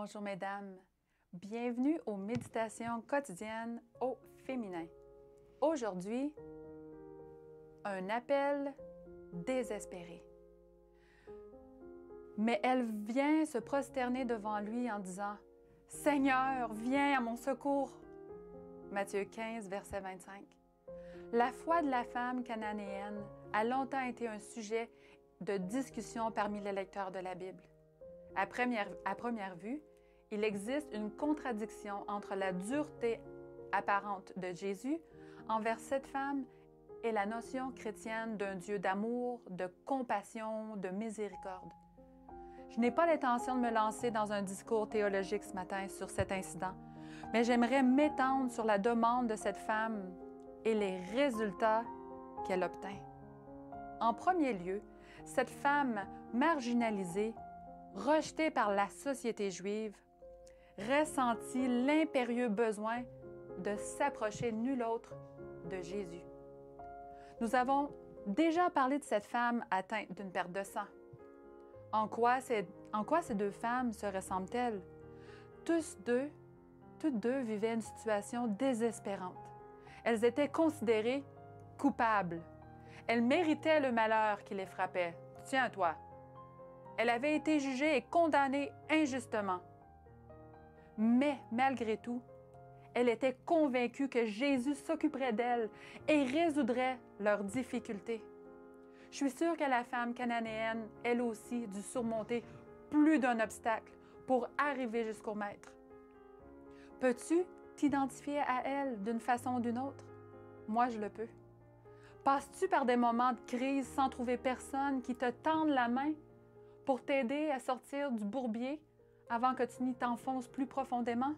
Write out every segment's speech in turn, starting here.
Bonjour mesdames, bienvenue aux méditations quotidiennes au féminin. Aujourd'hui, un appel désespéré. Mais elle vient se prosterner devant lui en disant « Seigneur, viens à mon secours » Matthieu 15, verset 25. La foi de la femme cananéenne a longtemps été un sujet de discussion parmi les lecteurs de la Bible. À première vue, il existe une contradiction entre la dureté apparente de Jésus envers cette femme et la notion chrétienne d'un Dieu d'amour, de compassion, de miséricorde. Je n'ai pas l'intention de me lancer dans un discours théologique ce matin sur cet incident, mais j'aimerais m'étendre sur la demande de cette femme et les résultats qu'elle obtint. En premier lieu, cette femme marginalisée, rejetée par la société juive, ressentit l'impérieux besoin de s'approcher nul autre de Jésus. Nous avons déjà parlé de cette femme atteinte d'une perte de sang. En quoi ces deux femmes se ressemblent-elles? Toutes deux vivaient une situation désespérante. Elles étaient considérées coupables. Elles méritaient le malheur qui les frappait. Tiens-toi! Elle avait été jugée et condamnée injustement. Mais malgré tout, elle était convaincue que Jésus s'occuperait d'elles et résoudrait leurs difficultés. Je suis sûre que la femme cananéenne, elle aussi, dut surmonter plus d'un obstacle pour arriver jusqu'au Maître. Peux-tu t'identifier à elle d'une façon ou d'une autre? Moi, je le peux. Passes-tu par des moments de crise sans trouver personne qui te tende la main pour t'aider à sortir du bourbier avant que tu n'y t'enfonces plus profondément?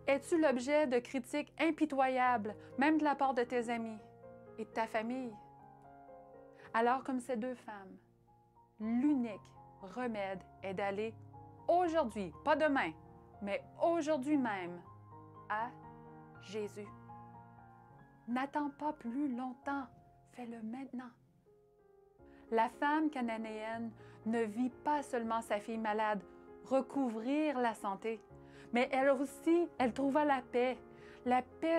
Es-tu l'objet de critiques impitoyables, même de la part de tes amis et de ta famille? Alors, comme ces deux femmes, l'unique remède est d'aller aujourd'hui, pas demain, mais aujourd'hui même, à Jésus. N'attends pas plus longtemps, fais-le maintenant. La femme cananéenne ne vit pas seulement sa fille malade recouvrir la santé, mais elle aussi, elle trouva la paix,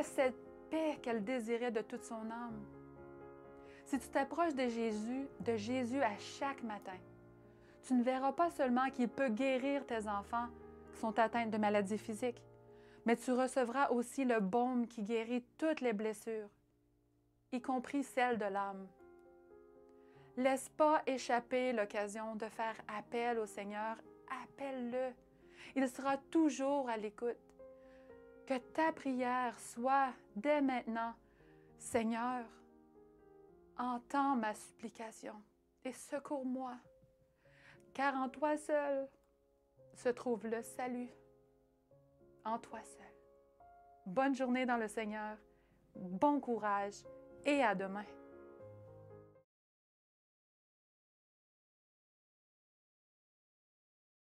cette paix qu'elle désirait de toute son âme. Si tu t'approches de Jésus à chaque matin, tu ne verras pas seulement qu'il peut guérir tes enfants qui sont atteints de maladies physiques, mais tu recevras aussi le baume qui guérit toutes les blessures, y compris celles de l'âme. Laisse pas échapper l'occasion de faire appel au Seigneur, appelle-le. Il sera toujours à l'écoute. Que ta prière soit dès maintenant, Seigneur, entends ma supplication et secours-moi, car en toi seul se trouve le salut. En toi seul. Bonne journée dans le Seigneur, bon courage et à demain.